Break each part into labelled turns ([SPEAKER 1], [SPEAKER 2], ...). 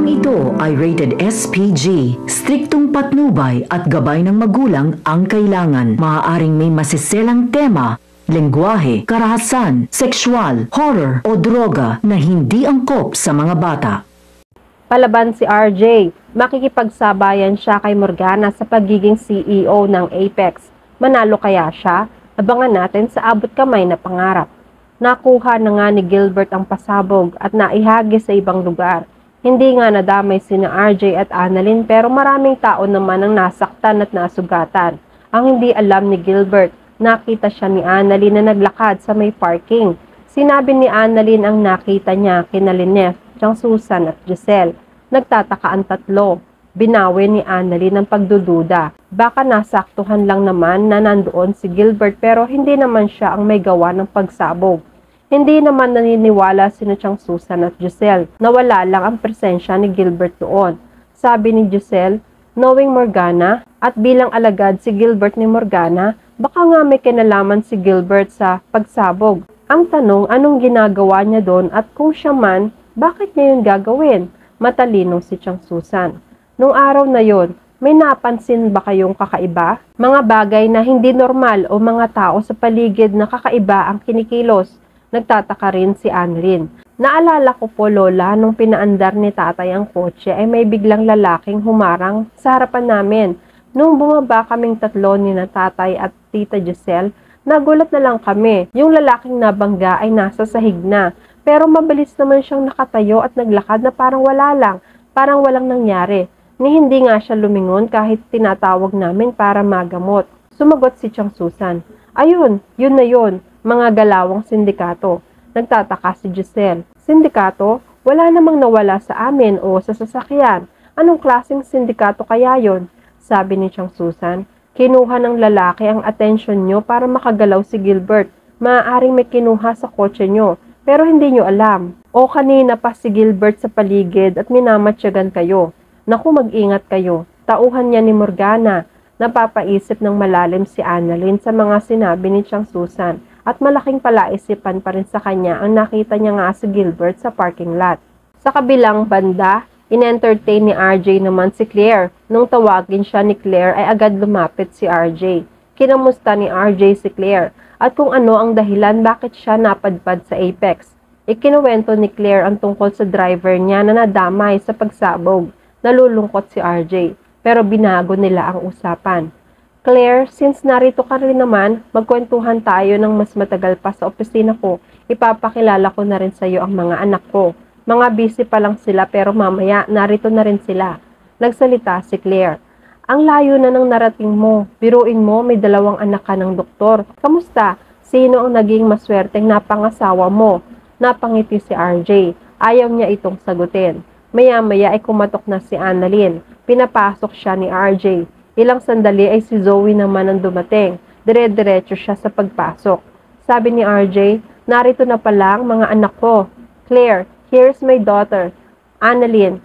[SPEAKER 1] ito ay rated SPG. Striktong patnubay at gabay ng magulang ang kailangan. Maaaring may masiselang tema, lengguwahe, karahasan, sexual, horror o droga na hindi angkop sa mga bata.
[SPEAKER 2] Palaban si RJ, makikipagsabayan siya kay Morgana sa pagiging CEO ng Apex. Manalo kaya siya? Abangan natin sa abot kamay na pangarap. Nakuha na nga ni Gilbert ang pasabog at naihagi sa ibang lugar. Hindi nga nadamay sina RJ at Annalyn pero maraming tao naman ang nasaktan at nasugatan. Ang hindi alam ni Gilbert, nakita siya ni Annalyn na naglakad sa may parking. Sinabi ni Annalyn ang nakita niya kina Lynette, Susan at Giselle. Nagtataka ang tatlo. Binawi ni Annalyn ang pagdududa. Baka nasaktuhan lang naman na nandoon si Gilbert pero hindi naman siya ang may gawa ng pagsabog. Hindi naman naniniwala sina Susan at Giselle na wala lang ang presensya ni Gilbert doon. Sabi ni Giselle, knowing Morgana at bilang alagad si Gilbert ni Morgana, baka nga may kinalaman si Gilbert sa pagsabog. Ang tanong, anong ginagawa niya doon at kung siya man, bakit niya yun gagawin? Matalino si Susan. Nung araw na yon, may napansin ba kayong kakaiba? Mga bagay na hindi normal o mga tao sa paligid na kakaiba ang kinikilos. Nagtataka rin si Annalyn. Naalala ko po, Lola, nung pinaandar ni tatay ang kotse ay may biglang lalaking humarang sa harapan namin. Nung bumaba kaming tatlo ni na tatay at tita Giselle, nagulat na lang kami. Yung lalaking nabangga ay nasa sahig na. Pero mabilis naman siyang nakatayo at naglakad na parang wala lang. Parang walang nangyari. Ni hindi nga siya lumingon kahit tinatawag namin para magamot. Sumagot si Susan. Ayun, yun na yun. Mga galawang sindikato. Nagtataka si Giselle. Sindikato? Wala namang nawala sa amin o sa sasakyan. Anong klaseng sindikato kaya yon? Sabi ni Susan. Kinuha ng lalaki ang atensyon nyo para makagalaw si Gilbert. Maaaring may kinuha sa kotse nyo, pero hindi nyo alam. O kanina pa si Gilbert sa paligid at minamatsyagan kayo. Naku, mag-ingat kayo. Tauhan niya ni Morgana. Napapaisip ng malalim si Annalyn sa mga sinabi ni Susan. At malaking palaisipan pa rin sa kanya ang nakita niya nga si Gilbert sa parking lot. Sa kabilang banda, in-entertain ni RJ naman si Claire. Nung tawagin siya ni Claire ay agad lumapit si RJ. Kinamusta ni RJ si Claire at kung ano ang dahilan bakit siya napadpad sa Apex. Ikinuwento ni Claire ang tungkol sa driver niya na nadamay sa pagsabog. Nalulungkot si RJ pero binago nila ang usapan. Claire, since narito ka rin naman, magkwentuhan tayo ng mas matagal pa sa opisina ko. Ipapakilala ko na rin sa iyo ang mga anak ko. Mga busy pa lang sila pero mamaya narito na rin sila. Nagsalita si Claire. Ang layo na ng narating mo. Biruin mo, may 2 anak ka ng doktor. Kamusta? Sino ang naging maswerteng napangasawa mo? Napangiti si RJ. Ayaw niya itong sagutin. Maya-maya ay kumatok na si Annalyn. Pinapasok siya ni RJ. Ilang sandali ay si Zoe naman ang dumating. Dire-diretso siya sa pagpasok. Sabi ni RJ, narito na pala ang mga anak ko. Claire, here's my daughter. Annalyn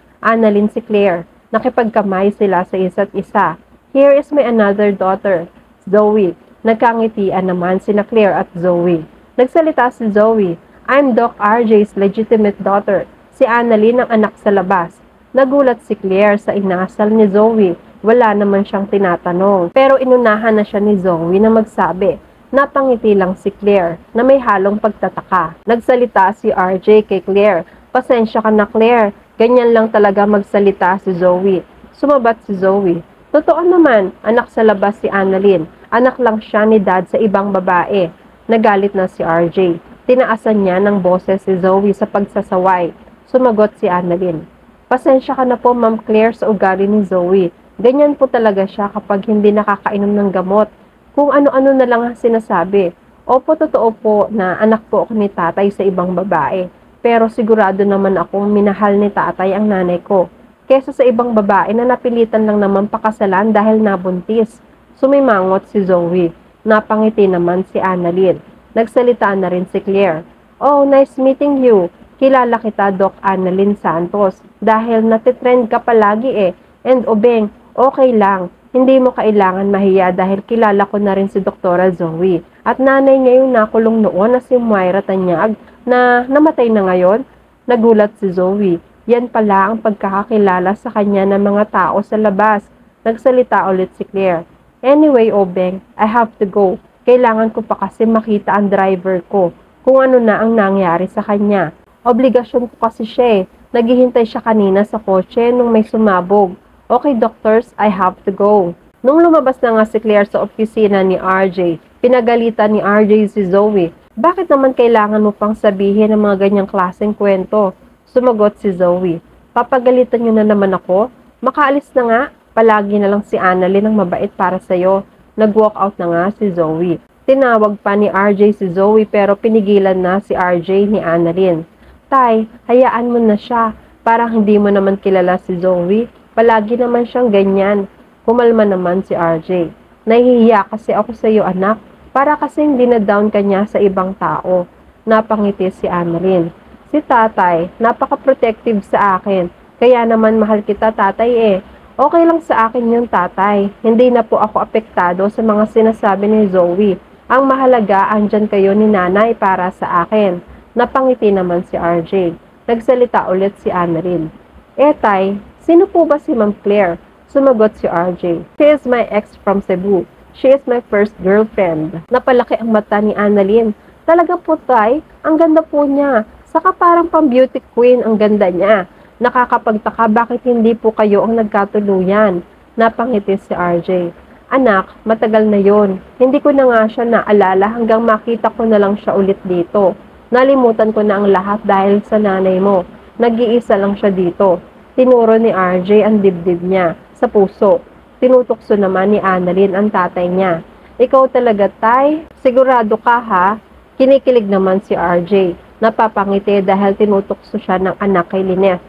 [SPEAKER 2] si Claire. Nakipagkamay sila sa isa't isa. Here is my another daughter, Zoe. Nagkangitian naman sina Claire at Zoe. Nagsalita si Zoe, I'm Doc RJ's legitimate daughter. Si Annalyn ang anak sa labas. Nagulat si Claire sa inasal ni Zoe. Wala naman siyang tinatanong. Pero inunahan na siya ni Zoe na magsabi. Napangiti lang si Claire na may halong pagtataka. Nagsalita si RJ kay Claire. Pasensya ka na Claire. Ganyan lang talaga magsalita si Zoe. Sumabat si Zoe. Totoo naman, anak sa labas si Annalyn. Anak lang siya ni Dad sa ibang babae. Nagalit na si RJ. Tinaasan niya ng boses si Zoe sa pagsasaway. Sumagot si Annalyn. Pasensya ka na po Ma'am Claire sa ugali ni Zoe. Ganyan po talaga siya kapag hindi nakakainom ng gamot. Kung ano-ano na lang ang sinasabi. Opo, totoo po na anak po ako ni tatay sa ibang babae. Pero sigurado naman akong minahal ni tatay ang nanay ko. Kesa sa ibang babae na napilitan lang naman pakasalan dahil nabuntis. Sumimangot si Zoe. Napangiti naman si Annalyn. Nagsalita na rin si Claire. Oh, nice meeting you. Kilala kita Doc Annalyn Santos. Dahil natitrend ka palagi eh. And Obeng, okay lang. Hindi mo kailangan mahiya dahil kilala ko na rin si Doktora Zoe. At nanay niya yung nakulong noon na si Moira Tanyag na namatay na ngayon. Nagulat si Zoe. Yan pala ang pagkakakilala sa kanya ng mga tao sa labas. Nagsalita ulit si Claire. Anyway, Obeng, I have to go. Kailangan ko pa kasi makita ang driver ko kung ano na ang nangyari sa kanya. Obligasyon ko kasi siya eh. Naghihintay siya kanina sa kotse nung may sumabog. Okay, doctors, I have to go. Nung lumabas na nga si Claire sa opisina ni RJ, pinagalitan ni RJ si Zoe. Bakit naman kailangan mo pang sabihin ang mga ganyang klaseng kwento? Sumagot si Zoe. Papagalitan niyo na naman ako? Makaalis na nga. Palagi na lang si Annalyn ang mabait para sa'yo. Nag-walk out na nga si Zoe. Tinawag pa ni RJ si Zoe pero pinigilan na si RJ ni Annalyn. Tay, hayaan mo na siya. Parang hindi mo naman kilala si Zoe. Palagi naman siyang ganyan. Kumalma naman si RJ. Nahihiya kasi ako sa iyo anak. Para kasing dinadown ka niya sa ibang tao. Napangiti si Annalyn. Si tatay, napaka-protective sa akin. Kaya naman mahal kita tatay eh. Okay lang sa akin yung tatay. Hindi na po ako apektado sa mga sinasabi ni Zoe. Ang mahalaga, andyan kayo ni nanay para sa akin. Napangiti naman si RJ. Nagsalita ulit si Annalyn. Tay, sino po ba si Ma'am Claire? Sumagot si RJ. She is my ex from Cebu. She is my first girlfriend. Napalaki ang mata ni Annalyn. Talaga po tay, ang ganda po niya. Saka parang pang beauty queen ang ganda niya. Nakakapagtaka bakit hindi po kayo ang nagkatuluyan. Napangiti si RJ. Anak, matagal na yon. Hindi ko na nga siya naalala hanggang makita ko na lang siya ulit dito. Nalimutan ko na ang lahat dahil sa nanay mo. Nag-iisa lang siya dito. Tinuro ni RJ ang dibdib niya sa puso. Tinutukso naman ni Annalyn ang tatay niya. Ikaw talaga tay? Sigurado ka ha? Kinikilig naman si RJ. Napapangiti dahil tinutukso siya ng anak kay Lynette.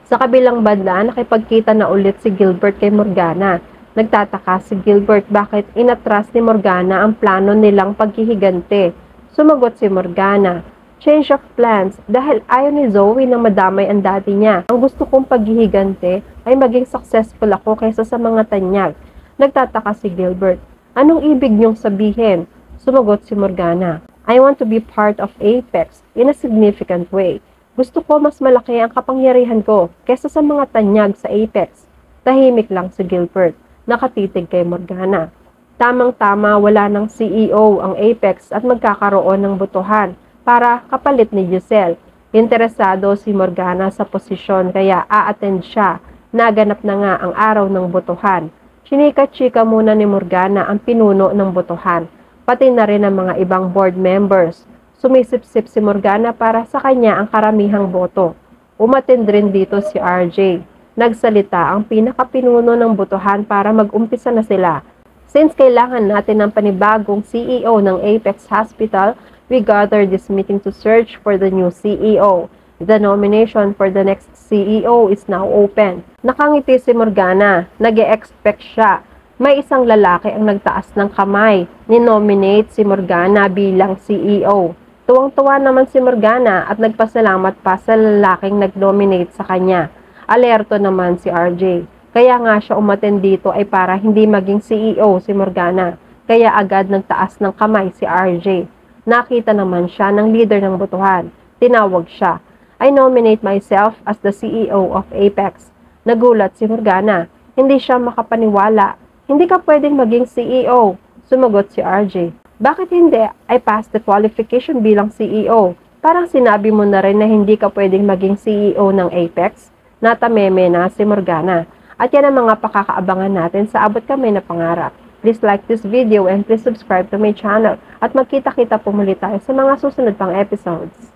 [SPEAKER 2] Sa kabilang banda, nakipagkita na ulit si Gilbert kay Morgana. Nagtataka si Gilbert bakit inatras ni Morgana ang plano nilang paghihigante. Sumagot si Morgana, change of plans dahil ayaw ni Zoe na madamay ang daddy niya. Ang gusto kong paghihigante ay maging successful ako kaysa sa mga tanyag. Nagtataka si Gilbert, anong ibig niyong sabihin? Sumagot si Morgana, I want to be part of Apex in a significant way. Gusto ko mas malaki ang kapangyarihan ko kaysa sa mga tanyag sa Apex. Tahimik lang si Gilbert, nakatitig kay Morgana. Tamang-tama wala ng CEO ang Apex at magkakaroon ng botohan para kapalit ni Giselle. Interesado si Morgana sa posisyon kaya a-attend siya. Naganap na nga ang araw ng botohan. Chinika-chika muna ni Morgana ang pinuno ng botohan, pati na rin ang mga ibang board members. Sumisip-sip si Morgana para sa kanya ang karamihang boto. Umattend rin dito si RJ. Nagsalita ang pinakapinuno ng botohan para mag-umpisa na sila. Since kailangan natin ng panibagong CEO ng Apex Hospital, we gathered this meeting to search for the new CEO. The nomination for the next CEO is now open. Nakangiti si Morgana. Nag-e-expect siya. May isang lalaki ang nagtaas ng kamay. Ninominate si Morgana bilang CEO. Tuwang-tuwa naman si Morgana at nagpasalamat pa sa lalaking nag-nominate sa kanya. Alerto naman si RJ. Kaya nga siya umattend dito ay para hindi maging CEO si Morgana. Kaya agad nagtaas ng kamay si RJ. Nakita naman siya ng leader ng botohan. Tinawag siya. I nominate myself as the CEO of Apex. Nagulat si Morgana. Hindi siya makapaniwala. Hindi ka pwedeng maging CEO. Sumagot si RJ. Bakit hindi? I passed the qualification bilang CEO. Parang sinabi mo na rin na hindi ka pwedeng maging CEO ng Apex. Natameme na si Morgana. At yan ang mga pakakaabangan natin sa Abot Kamay na Pangarap. Please like this video and please subscribe to my channel. At magkita-kita po muli tayo sa mga susunod pang episodes.